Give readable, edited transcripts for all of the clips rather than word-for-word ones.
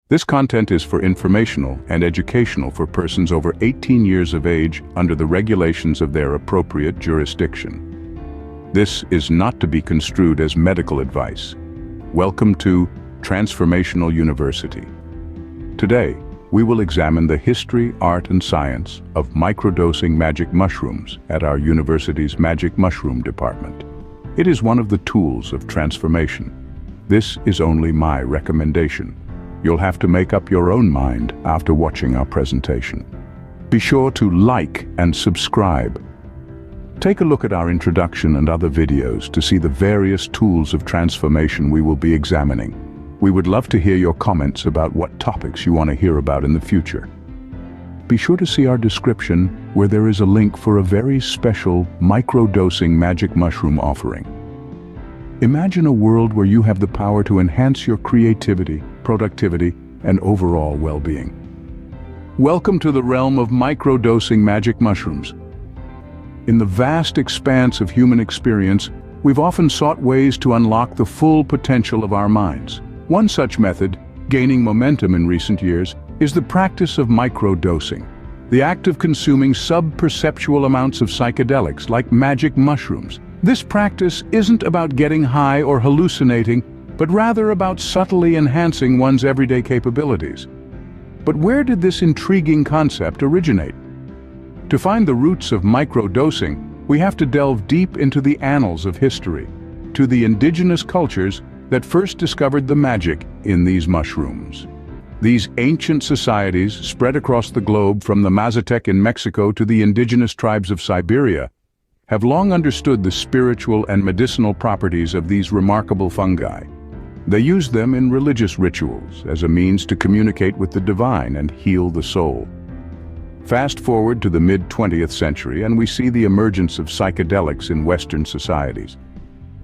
This content is for informational and educational for persons over 18 years of age under the regulations of their appropriate jurisdiction. This is not to be construed as medical advice. Welcome to Transformational University. Today, we will examine the history, art, and science of microdosing magic mushrooms at our university's Magic Mushroom Department. It is one of the tools of transformation. This is only my recommendation. You'll have to make up your own mind after watching our presentation. Be sure to like and subscribe. Take a look at our introduction and other videos to see the various tools of transformation we will be examining. We would love to hear your comments about what topics you want to hear about in the future. Be sure to see our description where there is a link for a very special microdosing magic mushroom offering. Imagine a world where you have the power to enhance your creativity, productivity, and overall well-being. Welcome to the realm of microdosing magic mushrooms. In the vast expanse of human experience, we've often sought ways to unlock the full potential of our minds. One such method, gaining momentum in recent years, is the practice of microdosing, the act of consuming sub-perceptual amounts of psychedelics like magic mushrooms. This practice isn't about getting high or hallucinating, but rather about subtly enhancing one's everyday capabilities. But where did this intriguing concept originate? To find the roots of microdosing, we have to delve deep into the annals of history, to the indigenous cultures that first discovered the magic in these mushrooms. These ancient societies, spread across the globe from the Mazatec in Mexico to the indigenous tribes of Siberia, have long understood the spiritual and medicinal properties of these remarkable fungi. They used them in religious rituals as a means to communicate with the divine and heal the soul. Fast forward to the mid-20th century and we see the emergence of psychedelics in Western societies.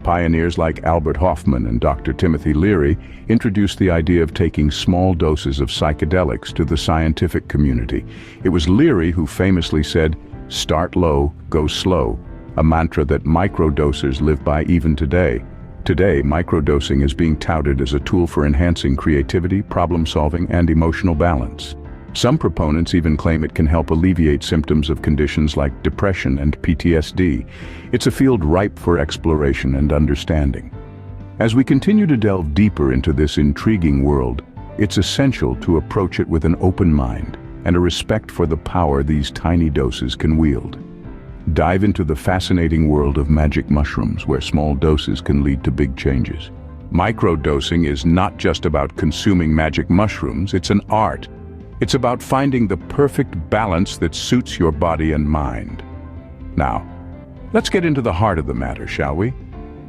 Pioneers like Albert Hofmann and Dr. Timothy Leary introduced the idea of taking small doses of psychedelics to the scientific community. It was Leary who famously said, "Start low, go slow," a mantra that microdosers live by even today. Today, microdosing is being touted as a tool for enhancing creativity, problem-solving, and emotional balance. Some proponents even claim it can help alleviate symptoms of conditions like depression and PTSD. It's a field ripe for exploration and understanding. As we continue to delve deeper into this intriguing world, it's essential to approach it with an open mind and a respect for the power these tiny doses can wield. Dive into the fascinating world of magic mushrooms where small doses can lead to big changes. Microdosing is not just about consuming magic mushrooms, it's an art. It's about finding the perfect balance that suits your body and mind. Now, let's get into the heart of the matter, shall we?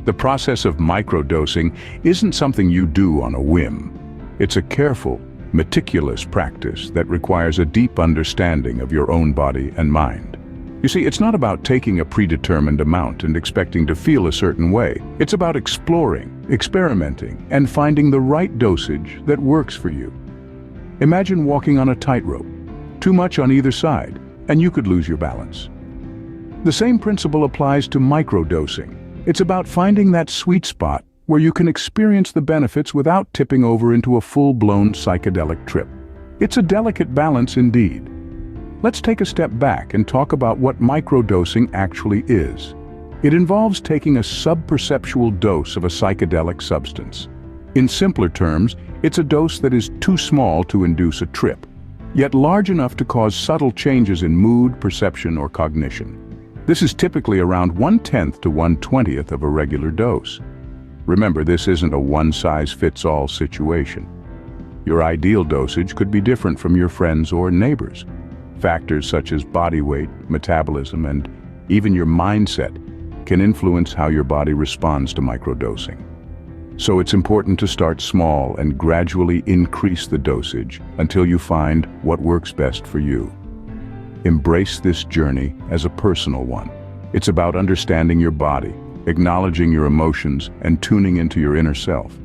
The process of microdosing isn't something you do on a whim. It's a careful, meticulous practice that requires a deep understanding of your own body and mind. You see, it's not about taking a predetermined amount and expecting to feel a certain way. It's about exploring, experimenting, and finding the right dosage that works for you. Imagine walking on a tightrope. Too much on either side, and you could lose your balance. The same principle applies to microdosing. It's about finding that sweet spot where you can experience the benefits without tipping over into a full-blown psychedelic trip. It's a delicate balance indeed. Let's take a step back and talk about what microdosing actually is. It involves taking a sub-perceptual dose of a psychedelic substance. In simpler terms, it's a dose that is too small to induce a trip, yet large enough to cause subtle changes in mood, perception, or cognition. This is typically around 1/10 to 1/20th of a regular dose. Remember, this isn't a one-size-fits-all situation. Your ideal dosage could be different from your friends or neighbors. Factors such as body weight, metabolism, and even your mindset can influence how your body responds to microdosing. So it's important to start small and gradually increase the dosage until you find what works best for you. Embrace this journey as a personal one. It's about understanding your body, acknowledging your emotions, and tuning into your inner self.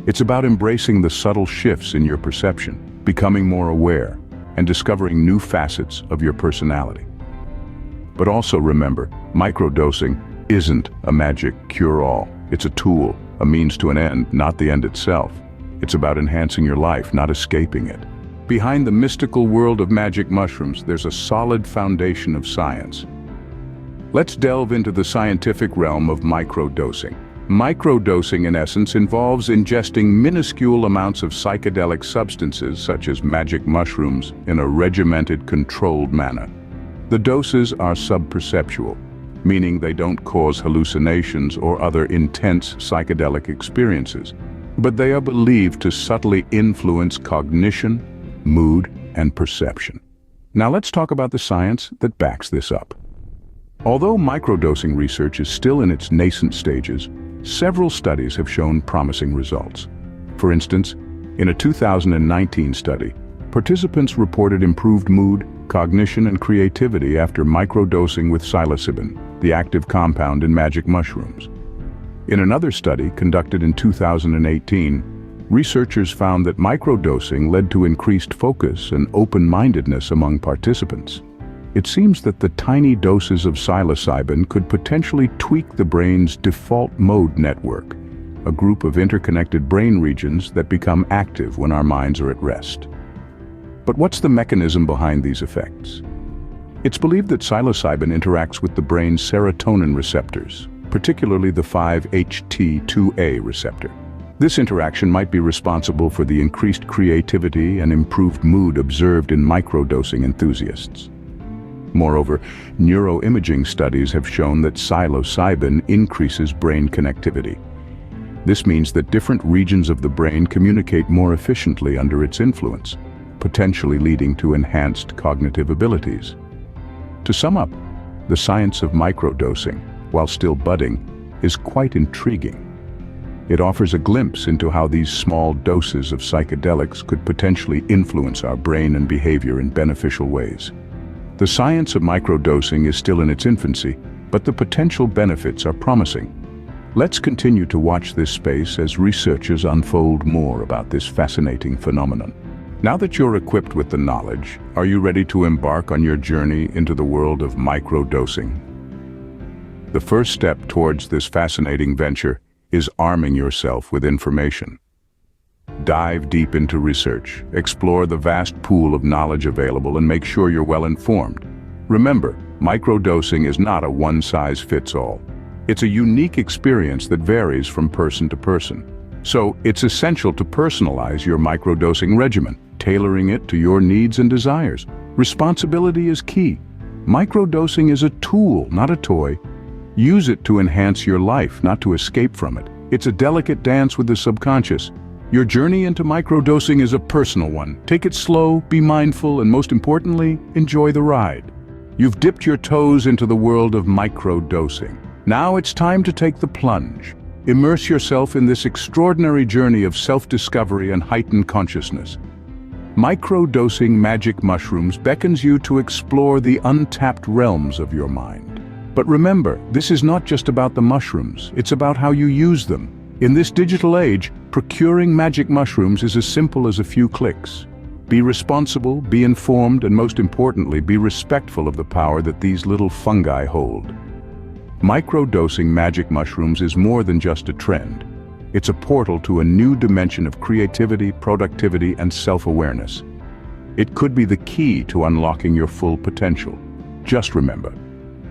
It's about embracing the subtle shifts in your perception, becoming more aware, and discovering new facets of your personality. But also remember, microdosing isn't a magic cure-all. It's a tool, a means to an end, not the end itself. It's about enhancing your life, not escaping it. Behind the mystical world of magic mushrooms, there's a solid foundation of science. Let's delve into the scientific realm of microdosing. Microdosing, in essence, involves ingesting minuscule amounts of psychedelic substances, such as magic mushrooms, in a regimented, controlled manner. The doses are subperceptual, meaning they don't cause hallucinations or other intense psychedelic experiences, but they are believed to subtly influence cognition, mood, and perception. Now let's talk about the science that backs this up. Although microdosing research is still in its nascent stages, several studies have shown promising results. For instance, in a 2019 study, participants reported improved mood, cognition, and creativity after microdosing with psilocybin, the active compound in magic mushrooms. In another study conducted in 2018, researchers found that microdosing led to increased focus and open-mindedness among participants. It seems that the tiny doses of psilocybin could potentially tweak the brain's default mode network, a group of interconnected brain regions that become active when our minds are at rest. But what's the mechanism behind these effects? It's believed that psilocybin interacts with the brain's serotonin receptors, particularly the 5-HT2A receptor. This interaction might be responsible for the increased creativity and improved mood observed in microdosing enthusiasts. Moreover, neuroimaging studies have shown that psilocybin increases brain connectivity. This means that different regions of the brain communicate more efficiently under its influence, potentially leading to enhanced cognitive abilities. To sum up, the science of microdosing, while still budding, is quite intriguing. It offers a glimpse into how these small doses of psychedelics could potentially influence our brain and behavior in beneficial ways. The science of microdosing is still in its infancy, but the potential benefits are promising. Let's continue to watch this space as researchers unfold more about this fascinating phenomenon. Now that you're equipped with the knowledge, are you ready to embark on your journey into the world of microdosing? The first step towards this fascinating venture is arming yourself with information. Dive deep into research, explore the vast pool of knowledge available, and make sure you're well informed. Remember, microdosing is not a one-size-fits-all. It's a unique experience that varies from person to person. So it's essential to personalize your microdosing regimen, tailoring it to your needs and desires. Responsibility is key. Microdosing is a tool, not a toy. Use it to enhance your life, not to escape from it. It's a delicate dance with the subconscious. Your journey into microdosing is a personal one. Take it slow, be mindful, and most importantly, enjoy the ride. You've dipped your toes into the world of microdosing. Now it's time to take the plunge. Immerse yourself in this extraordinary journey of self-discovery and heightened consciousness. Microdosing magic mushrooms beckons you to explore the untapped realms of your mind. But remember, this is not just about the mushrooms, it's about how you use them. In this digital age, procuring magic mushrooms is as simple as a few clicks. Be responsible, be informed, and most importantly, be respectful of the power that these little fungi hold. Microdosing magic mushrooms is more than just a trend. It's a portal to a new dimension of creativity, productivity, and self-awareness. It could be the key to unlocking your full potential. Just remember,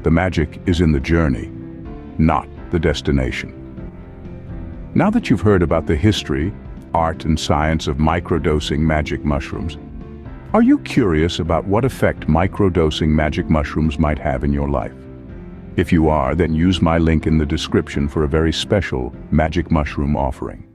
the magic is in the journey, not the destination. Now that you've heard about the history, art, and science of microdosing magic mushrooms, are you curious about what effect microdosing magic mushrooms might have in your life? If you are, then use my link in the description for a very special magic mushroom offering.